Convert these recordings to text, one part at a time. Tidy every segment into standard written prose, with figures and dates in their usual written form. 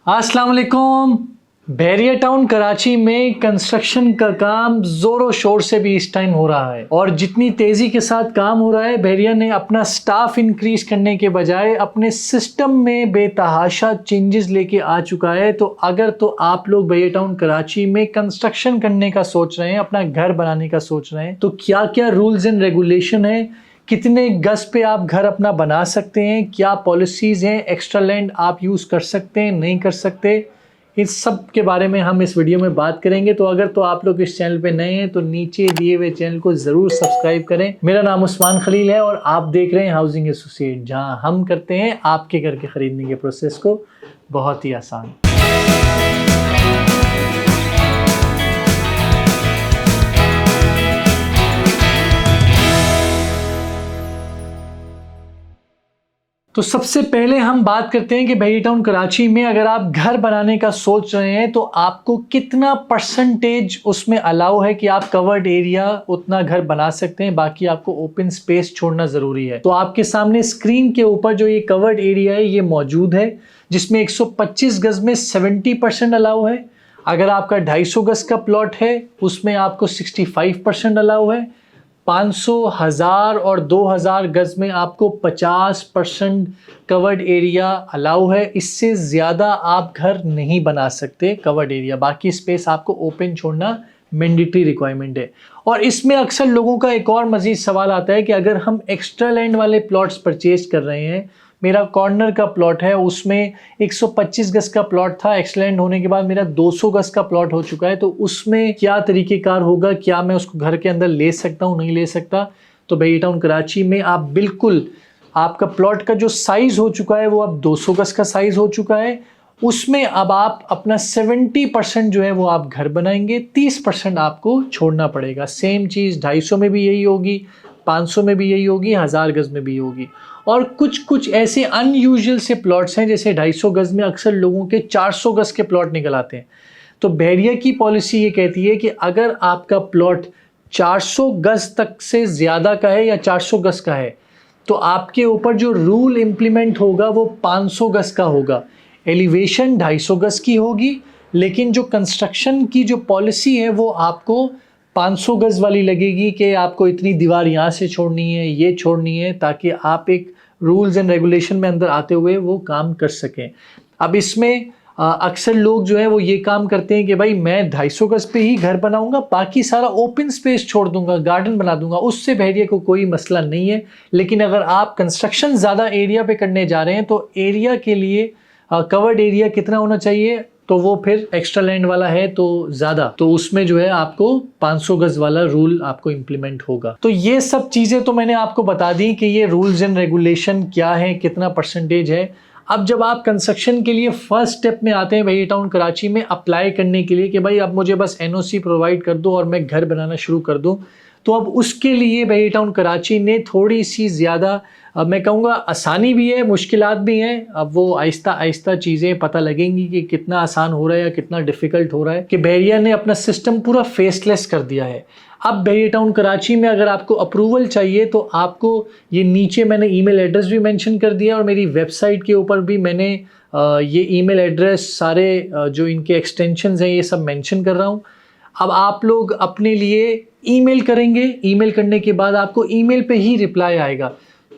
अस्सलाम वालेकुम। बैरिया टाउन कराची में कंस्ट्रक्शन का काम ज़ोरों शोर से भी इस टाइम हो रहा है और जितनी तेज़ी के साथ काम हो रहा है, बैरिया ने अपना स्टाफ इंक्रीज करने के बजाय अपने सिस्टम में बेतहाशा चेंजेस लेके आ चुका है। तो अगर तो आप लोग बैरिया टाउन कराची में कंस्ट्रक्शन करने का सोच रहे हैं, अपना घर बनाने का सोच रहे हैं, तो क्या क्या रूल्स एंड रेगुलेशन है, कितने गज पे आप घर अपना बना सकते हैं, क्या पॉलिसीज़ हैं, एक्स्ट्रा लैंड आप यूज़ कर सकते हैं नहीं कर सकते, इस सब के बारे में हम इस वीडियो में बात करेंगे। तो अगर तो आप लोग इस चैनल पे नए हैं तो नीचे दिए हुए चैनल को ज़रूर सब्सक्राइब करें। मेरा नाम उस्मान खलील है और आप देख रहे हैं हाउसिंग एसोसिएट, जहां हम करते हैं आपके घर के ख़रीदने के प्रोसेस को बहुत ही आसान। तो सबसे पहले हम बात करते हैं कि बैरिया टाउन कराची में अगर आप घर बनाने का सोच रहे हैं तो आपको कितना परसेंटेज उसमें अलाउ है कि आप कवर्ड एरिया उतना घर बना सकते हैं, बाकी आपको ओपन स्पेस छोड़ना ज़रूरी है। तो आपके सामने स्क्रीन के ऊपर जो ये कवर्ड एरिया है ये मौजूद है, जिसमें 125 गज में 70% अलाउ है। अगर आपका 250 गज का प्लॉट है उसमें आपको 65% अलाउ है। 500, 1000 और 2000 गज में आपको 50% कवर्ड एरिया अलाउ है। इससे ज़्यादा आप घर नहीं बना सकते कवर्ड एरिया, बाकी स्पेस आपको ओपन छोड़ना मैंडेटरी रिक्वायरमेंट है। और इसमें अक्सर लोगों का एक और मज़ीद सवाल आता है कि अगर हम एक्स्ट्रा लैंड वाले प्लॉट्स परचेज कर रहे हैं, मेरा कॉर्नर का प्लॉट है उसमें 125 गज का प्लॉट था, एक्सलैंड होने के बाद मेरा 200 गज का प्लॉट हो चुका है, तो उसमें क्या तरीक़ेकार होगा, क्या मैं उसको घर के अंदर ले सकता हूँ नहीं ले सकता। तो बैरिया टाउन कराची में आप बिल्कुल, आपका प्लॉट का जो साइज़ हो चुका है वो अब 200 गज का साइज़ हो चुका है, उसमें अब आप अपना 70% जो है वो आप घर बनाएंगे, 30% आपको छोड़ना पड़ेगा। सेम चीज़ 250 में भी यही होगी, 500 में भी यही होगी, 1000 गज में भी होगी। और कुछ ऐसे अनयूजुअल से प्लॉट्स हैं, जैसे 250 गज में अक्सर लोगों के 400 गज के प्लॉट निकल आते हैं। तो बैरिया की पॉलिसी ये कहती है कि अगर आपका प्लॉट 400 गज तक से ज़्यादा का है या 400 गज का है, तो आपके ऊपर जो रूल इम्प्लीमेंट होगा वो 500 गज का होगा। एलिवेशन 250 गज की होगी, लेकिन जो कंस्ट्रक्शन की जो पॉलिसी है वो आपको 500 गज वाली लगेगी कि आपको इतनी दीवार यहाँ से छोड़नी है, ये छोड़नी है, ताकि आप एक रूल्स एंड रेगुलेशन में अंदर आते हुए वो काम कर सकें। अब इसमें अक्सर लोग जो है वो ये काम करते हैं कि भाई मैं 250 गज पे ही घर बनाऊंगा, बाकी सारा ओपन स्पेस छोड़ दूंगा, गार्डन बना दूंगा, उससे बैरिया को कोई मसला नहीं है। लेकिन अगर आप कंस्ट्रक्शन ज़्यादा एरिया पे करने जा रहे हैं तो एरिया के लिए कवर्ड एरिया कितना होना चाहिए, तो वो फिर एक्स्ट्रा लैंड वाला है तो ज़्यादा, तो उसमें जो है आपको 500 गज वाला रूल आपको इम्प्लीमेंट होगा। तो ये सब चीज़ें तो मैंने आपको बता दी कि ये रूल्स एंड रेगुलेशन क्या है, कितना परसेंटेज है। अब जब आप कंस्ट्रक्शन के लिए फर्स्ट स्टेप में आते हैं बैरिया टाउन कराची में अप्लाई करने के लिए कि भाई अब मुझे बस NOC प्रोवाइड कर दो और मैं घर बनाना शुरू कर दूँ, तो अब उसके लिए बैरिया टाउन कराची ने थोड़ी सी ज़्यादा, अब मैं कहूँगा आसानी भी है, मुश्किलात भी हैं। अब वो आहिस्ता आहिस्ता चीज़ें पता लगेंगी कि कितना आसान हो रहा है या कितना डिफ़िकल्ट हो रहा है, कि बैरिया ने अपना सिस्टम पूरा फेसलेस कर दिया है। अब बैरिया टाउन कराची में अगर आपको अप्रूवल चाहिए तो आपको ये नीचे मैंने ईमेल एड्रेस भी मेंशन कर दिया और मेरी वेबसाइट के ऊपर भी मैंने ये ईमेल एड्रेस, सारे जो इनके एक्सटेंशंस हैं ये सब मेंशन कर रहा हूँ। अब आप लोग अपने लिए ईमेल करेंगे, ईमेल करने के बाद आपको ईमेल पे ही रिप्लाई आएगा।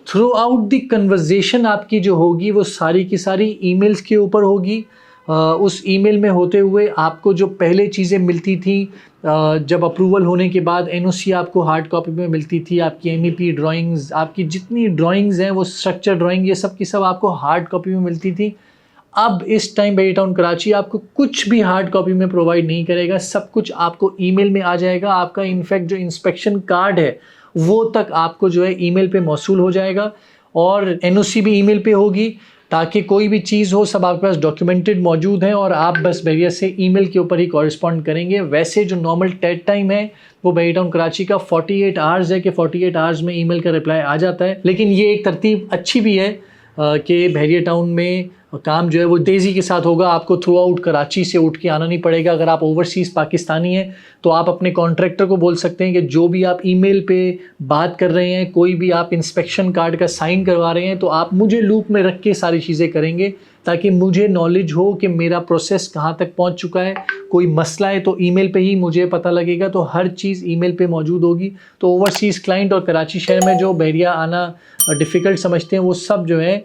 थ्रू आउट द कन्वर्जेशन आपकी जो होगी वो सारी की सारी ईमेल्स के ऊपर होगी। उस ईमेल में होते हुए आपको जो पहले चीज़ें मिलती थी, जब अप्रूवल होने के बाद NOC आपको हार्ड कॉपी में मिलती थी, आपकी MEP ड्राइंग्स, आपकी जितनी ड्राइंग्स हैं वो स्ट्रक्चर ड्राइंग, ये सब की सब आपको हार्ड कॉपी में मिलती थी। अब इस टाइम बैरिया टाउन कराची आपको कुछ भी हार्ड कॉपी में प्रोवाइड नहीं करेगा, सब कुछ आपको ईमेल में आ जाएगा। आपका इनफैक्ट जो इंस्पेक्शन कार्ड है वो तक आपको जो है ईमेल पे मौसूल हो जाएगा और NOC भी ईमेल पे होगी, ताकि कोई भी चीज़ हो सब आपके पास डॉक्यूमेंटेड मौजूद है और आप बस बैरिया से ईमेल के ऊपर ही कॉरेस्पॉन्ड करेंगे। वैसे जो नॉर्मल टेड टाइम है वो बैरिया टाउन कराची का 48 आवर्स है कि 48 आवर्स में ईमेल का रिप्लाई आ जाता है। लेकिन ये एक तरतीब अच्छी भी है कि बैरिया टाउन में काम जो है वो तेज़ी के साथ होगा। आपको थ्रू आउट कराची से उठ के आना नहीं पड़ेगा। अगर आप ओवरसीज़ पाकिस्तानी हैं तो आप अपने कॉन्ट्रैक्टर को बोल सकते हैं कि जो भी आप ईमेल पे बात कर रहे हैं, कोई भी आप इंस्पेक्शन कार्ड का साइन करवा रहे हैं, तो आप मुझे लूप में रख के सारी चीज़ें करेंगे। ताकि मुझे नॉलेज हो कि मेरा प्रोसेस कहाँ तक पहुँच चुका है। कोई मसला है तो ईमेल पे ही मुझे पता लगेगा, तो हर चीज़ ईमेल पे मौजूद होगी। तो ओवरसीज़ क्लाइंट और कराची शहर में जो बहरिया आना डिफ़िकल्ट समझते हैं वो सब जो है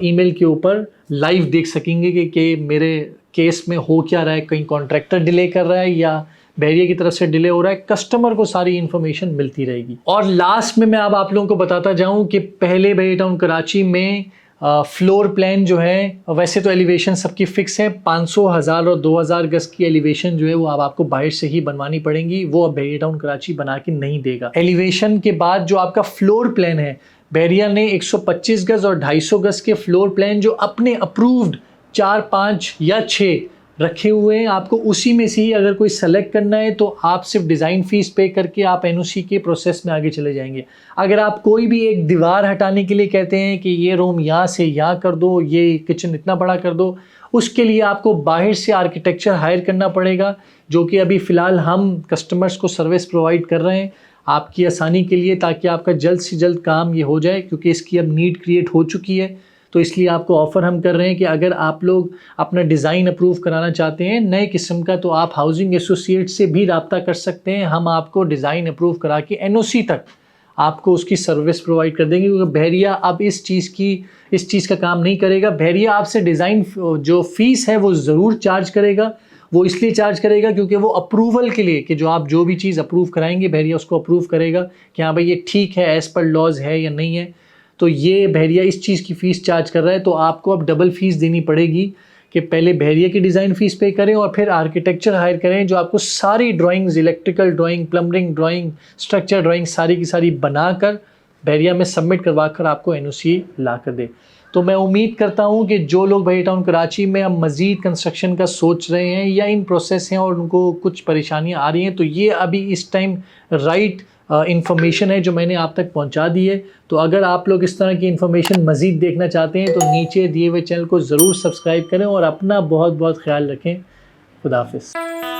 ईमेल के ऊपर लाइव देख सकेंगे कि मेरे केस में हो क्या रहा है, कहीं कॉन्ट्रैक्टर डिले कर रहा है या बहरिया की तरफ से डिले हो रहा है। कस्टमर को सारी इन्फॉर्मेशन मिलती रहेगी। और लास्ट में मैं अब आप लोगों को बताता जाऊं कि पहले बहरिया टाउन कराची में फ्लोर प्लान जो है, वैसे तो एलिवेशन सबकी फ़िक्स है, 500, 1000 और 2000 गज की एलिवेशन जो है वो अब आपको बाहर से ही बनवानी पड़ेंगी। वो अब बहरिया टाउन कराची बना के नहीं देगा। एलिवेशन के बाद जो आपका फ्लोर प्लान है, बहरिया ने 125 गज और 250 गज के फ्लोर प्लान जो अपने अप्रूव्ड 4, 5 या 6 रखे हुए हैं, आपको उसी में से ही अगर कोई सेलेक्ट करना है तो आप सिर्फ डिज़ाइन फ़ीस पे करके आप एनओसी के प्रोसेस में आगे चले जाएंगे। अगर आप कोई भी एक दीवार हटाने के लिए कहते हैं कि ये रूम यहाँ से यहाँ कर दो, ये किचन इतना बड़ा कर दो, उसके लिए आपको बाहर से आर्किटेक्चर हायर करना पड़ेगा, जो कि अभी फ़िलहाल हम कस्टमर्स को सर्विस प्रोवाइड कर रहे हैं आपकी आसानी के लिए, ताकि आपका जल्द से जल्द काम ये हो जाए, क्योंकि इसकी अब नीड क्रिएट हो चुकी है। तो इसलिए आपको ऑफ़र हम कर रहे हैं कि अगर आप लोग अपना डिज़ाइन अप्रूव कराना चाहते हैं नए किस्म का, तो आप हाउसिंग एसोसिएट से भी रब्ता कर सकते हैं। हम आपको डिज़ाइन अप्रूव करा के एनओसी तक आपको उसकी सर्विस प्रोवाइड कर देंगे, क्योंकि बहरिया अब इस चीज़ का काम नहीं करेगा। बहरिया आपसे डिज़ाइन जो फ़ीस है वो ज़रूर चार्ज करेगा। वो इसलिए चार्ज करेगा क्योंकि वो अप्रूवल के लिए, कि जो आप जो भी चीज़ अप्रूव कराएंगे बहरिया उसको अप्रूव करेगा कि हाँ भाई ये ठीक है, एज़ पर लॉज है या नहीं है। तो ये बहरिया इस चीज़ की फ़ीस चार्ज कर रहा है। तो आपको अब डबल फ़ीस देनी पड़ेगी कि पहले बहरिया की डिज़ाइन फ़ीस पे करें और फिर आर्किटेक्चर हायर करें, जो आपको सारी drawings, electrical drawing, plumbing drawing, structure drawing सारी की सारी बनाकर बहरिया में सबमिट करवा कर आपको एनओसी ला कर दे। तो मैं उम्मीद करता हूँ कि जो लोग बहरिया टाउन कराची में अब मज़ीद कंस्ट्रक्शन का सोच रहे हैं या इन प्रोसेस हैं और उनको कुछ परेशानियाँ आ रही हैं, तो ये अभी इस टाइम राइट इन्फॉर्मेशन है जो मैंने आप तक पहुंचा दी है। तो अगर आप लोग इस तरह की इन्फॉर्मेशन मज़ीद देखना चाहते हैं तो नीचे दिए हुए चैनल को ज़रूर सब्सक्राइब करें और अपना बहुत बहुत ख्याल रखें। खुदा हाफिज़।